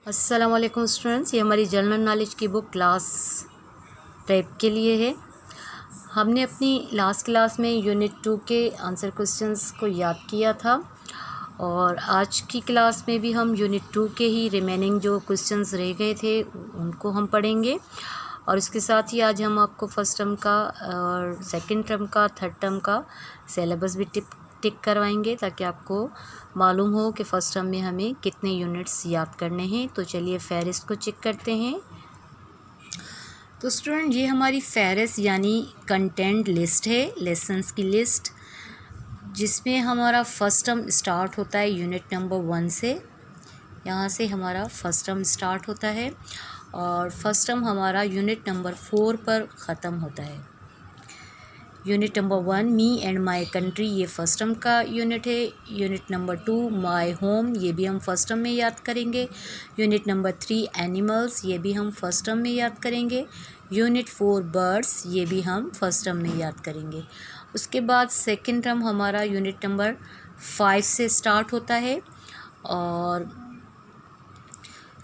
अस्सलामुअलैकुम स्टूडेंट्स, ये हमारी जनरल नॉलेज की बुक क्लास टाइप के लिए है। हमने अपनी लास्ट क्लास में यूनिट 2 के आंसर क्वेश्चंस को याद किया था और आज की क्लास में भी हम यूनिट 2 के ही रिमेनिंग जो क्वेश्चंस रह गए थे उनको हम पढ़ेंगे। और इसके साथ ही आज हम आपको फर्स्ट टर्म का और सेकंड टर्म का थर्ड टर्म का सिलेबस भी टिक करवाएंगे ताकि आपको मालूम हो कि फ़र्स्ट टर्म में हमें कितने यूनिट्स याद करने हैं। तो चलिए फ़हरिस्त को चेक करते हैं। तो स्टूडेंट, ये हमारी फ़हरिस्त यानी कंटेंट लिस्ट है, लेसन्स की लिस्ट, जिसमें हमारा फ़र्स्ट टर्म स्टार्ट होता है यूनिट नंबर 1 से। यहाँ से हमारा फ़र्स्ट टर्म स्टार्ट होता है और फर्स्ट टर्म हमारा यूनिट नंबर 4 पर ख़त्म होता है। Unit number 1 me and my country, ये फर्स्ट टर्म का यूनिट है। यूनिट नंबर 2 माई होम, ये भी हम फर्स्ट टर्म में याद करेंगे। यूनिट नंबर 3 एनिमल्स, ये भी हम फर्स्ट टर्म में याद करेंगे। यूनिट 4 बर्ड्स, ये भी हम फर्स्ट टर्म में याद करेंगे। उसके बाद सेकंड टर्म हमारा यूनिट नंबर 5 से स्टार्ट होता है और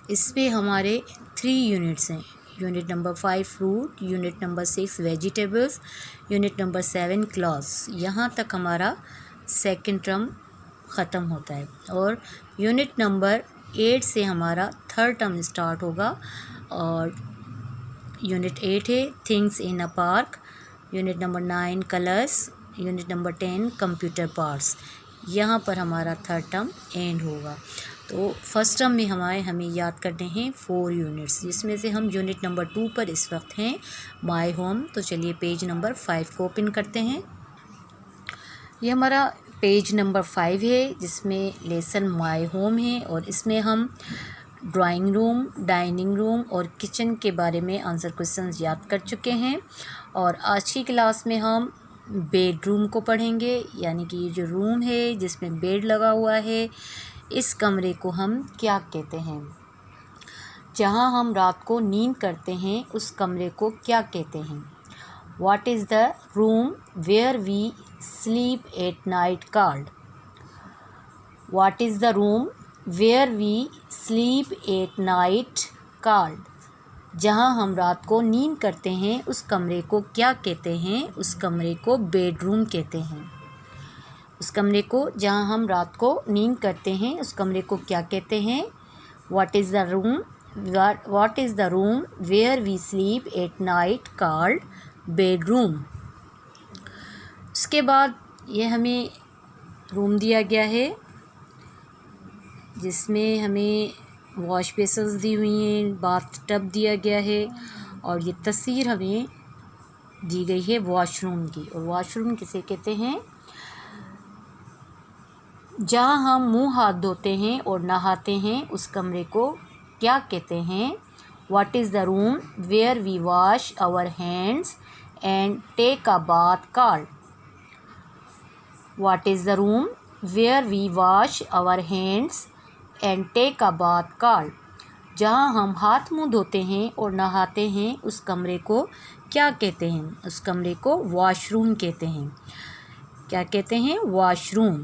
इसमें हमारे 3 यूनिट्स हैं। Unit number 5 fruit, unit number 6 vegetables, unit number 7 clothes. यहाँ तक हमारा सेकंड टर्म ख़त्म होता है और यूनिट नंबर 8 से हमारा थर्ड टर्म स्टार्ट होगा और यूनिट 8 है things in a park. Unit number 9 colours, unit number 10 computer parts. यहाँ पर हमारा थर्ड टर्म एंड होगा। तो फर्स्ट टर्म में हमें याद करने हैं 4 यूनिट्स, जिसमें से हम यूनिट नंबर 2 पर इस वक्त हैं, माय होम। तो चलिए पेज नंबर 5 को ओपन करते हैं। ये हमारा पेज नंबर 5 है जिसमें लेसन माय होम है और इसमें हम ड्राइंग रूम, डाइनिंग रूम और किचन के बारे में आंसर क्वेश्चंस याद कर चुके हैं। और आज की क्लास में हम बेडरूम को पढ़ेंगे, यानी कि ये जो रूम है जिसमें बेड लगा हुआ है, इस कमरे को हम क्या कहते हैं। जहाँ हम रात को नींद करते हैं उस कमरे को क्या कहते हैं। What is the room where we sleep at night called? What is the room where we sleep at night called? जहाँ हम रात को नींद करते हैं उस कमरे को क्या कहते हैं। उस कमरे को बेडरूम कहते हैं। उस कमरे को जहाँ हम रात को नींद करते हैं उस कमरे को क्या कहते हैं। What is the room where we sleep at night called bedroom? उसके बाद ये हमें रूम दिया गया है जिसमें हमें वॉश बेसिन्स दी हुई हैं, बाथ टब दिया गया है और ये तस्वीर हमें दी गई है वॉशरूम की। और वॉशरूम किसे कहते हैं। जहाँ हम मुंह हाथ धोते हैं और नहाते हैं उस कमरे को क्या कहते हैं। What is the room where we wash our hands and take a bath called? What is the room where we wash our hands and take a bath called? जहाँ हम हाथ मुंह धोते हैं और नहाते हैं उस कमरे को क्या कहते हैं। उस कमरे को वॉशरूम कहते हैं। क्या कहते हैं, वॉशरूम।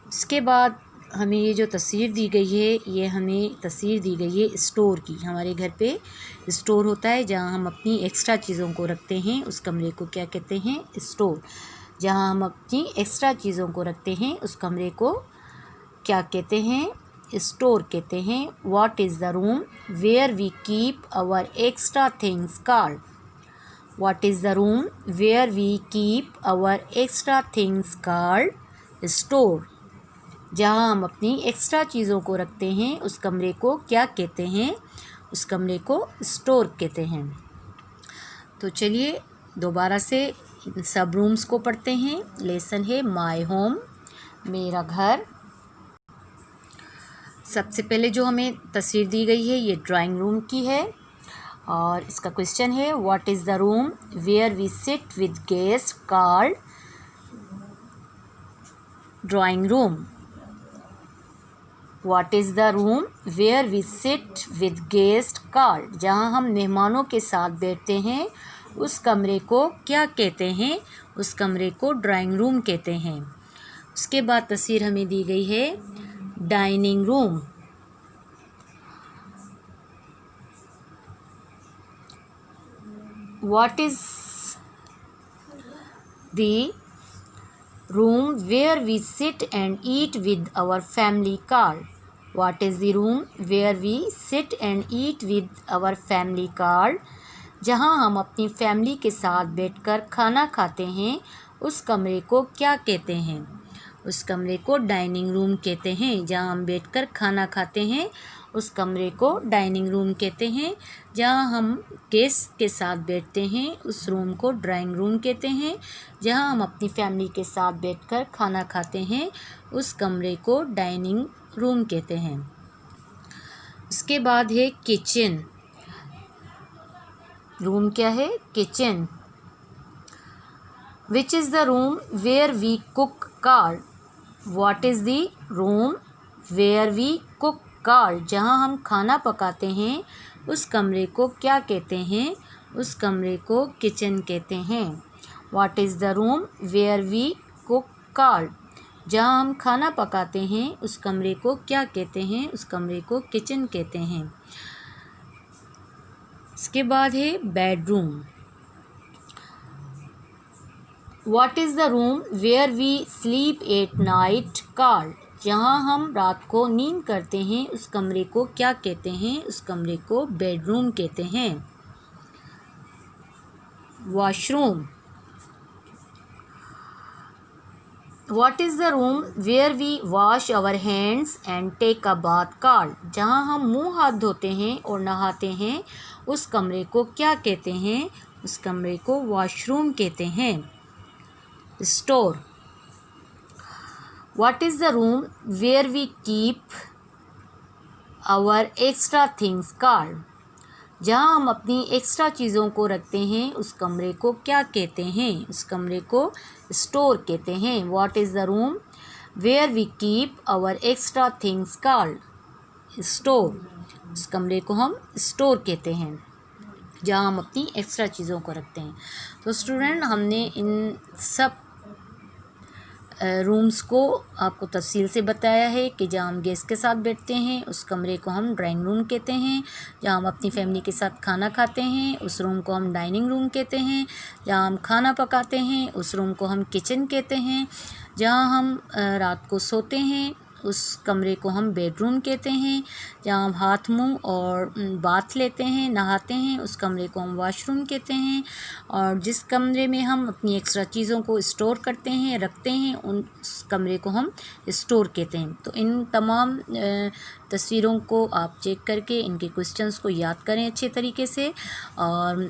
इसके बाद हमें ये जो तस्वीर दी गई है, ये हमें तस्वीर दी गई है स्टोर की। हमारे घर पे स्टोर होता है जहाँ हम अपनी एक्स्ट्रा चीज़ों को रखते हैं, उस कमरे को क्या कहते हैं, स्टोर। जहाँ हम अपनी एक्स्ट्रा चीज़ों को रखते हैं उस कमरे को क्या कहते हैं, स्टोर कहते हैं। What is the room where we keep our extra things called. What is the room where we keep our extra things called store. जहाँ हम अपनी एक्स्ट्रा चीज़ों को रखते हैं उस कमरे को क्या कहते हैं। उस कमरे को स्टोर कहते हैं। तो चलिए दोबारा से सब रूम्स को पढ़ते हैं। लेसन है माय होम, मेरा घर। सबसे पहले जो हमें तस्वीर दी गई है ये ड्राइंग रूम की है और इसका क्वेश्चन है what is the room where we sit with guest called drawing room. What is the room where we sit with guests called? जहाँ हम मेहमानों के साथ बैठते हैं उस कमरे को क्या कहते हैं। उस कमरे को ड्राइंग रूम कहते हैं। उसके बाद तस्वीर हमें दी गई है dining room. What is the room where we sit and eat with our family called? What is the room where we sit and eat with our family called? जहाँ हम अपनी फैमिली के साथ बैठकर खाना खाते हैं उस कमरे को क्या कहते हैं? उस कमरे को डाइनिंग रूम कहते हैं। जहाँ हम बैठकर खाना खाते हैं उस कमरे को डाइनिंग रूम कहते हैं। जहाँ हम गेस्ट के साथ बैठते हैं उस रूम को ड्राइंग रूम कहते हैं। जहाँ हम अपनी फैमिली के साथ बैठकर खाना खाते हैं उस कमरे को डाइनिंग रूम कहते हैं। उसके बाद है किचन। रूम क्या है? Kitchen. Which is the room where we cook called? What is the room where we cook called? जहाँ हम खाना पकाते हैं उस कमरे को क्या कहते हैं? उस कमरे को किचन कहते हैं। What is the room where we cook called? जहाँ हम खाना पकाते हैं उस कमरे को क्या कहते हैं? उस कमरे को किचन कहते हैं। इसके बाद है bedroom. What is the room where we sleep at night called? जहाँ हम रात को नींद करते हैं उस कमरे को क्या कहते हैं? उस कमरे को बेडरूम कहते हैं। Washroom. What is the room where we wash our hands and take a bath called? जहाँ हम मुंह हाथ धोते हैं और नहाते हैं उस कमरे को क्या कहते हैं? उस कमरे को वॉशरूम कहते हैं। Store. What is the room where we keep our extra things called? जहाँ हम अपनी एक्स्ट्रा चीज़ों को रखते हैं उस कमरे को क्या कहते हैं? उस कमरे को स्टोर कहते हैं। What is the room where we keep our extra things called? Store. उस कमरे को हम स्टोर कहते हैं जहाँ हम अपनी एक्स्ट्रा चीज़ों को रखते हैं। तो स्टूडेंट, हमने इन सब रूम्स को आपको तफसील से बताया है कि जहाँ हम गेस्ट के साथ बैठते हैं उस कमरे को हम ड्राइंग रूम कहते हैं। जहाँ हम अपनी फैमिली के साथ खाना खाते हैं उस रूम को हम डाइनिंग रूम कहते हैं। जहाँ हम खाना पकाते हैं उस रूम को हम किचन कहते हैं। जहाँ हम रात को सोते हैं उस कमरे को हम बेडरूम कहते हैं। जहाँ हम हाथ मुंह और बाथ लेते हैं, नहाते हैं, उस कमरे को हम वॉशरूम कहते हैं। और जिस कमरे में हम अपनी एक्स्ट्रा चीज़ों को स्टोर करते हैं, रखते हैं, उस कमरे को हम स्टोर कहते हैं। तो इन तमाम तस्वीरों को आप चेक करके इनके क्वेश्चंस को याद करें अच्छे तरीके से, और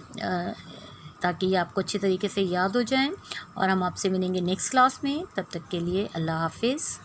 ताकि ये आपको अच्छे तरीके से याद हो जाएं। और हम आपसे मिलेंगे नेक्स्ट क्लास में। तब तक के लिए अल्लाह हाफिज़।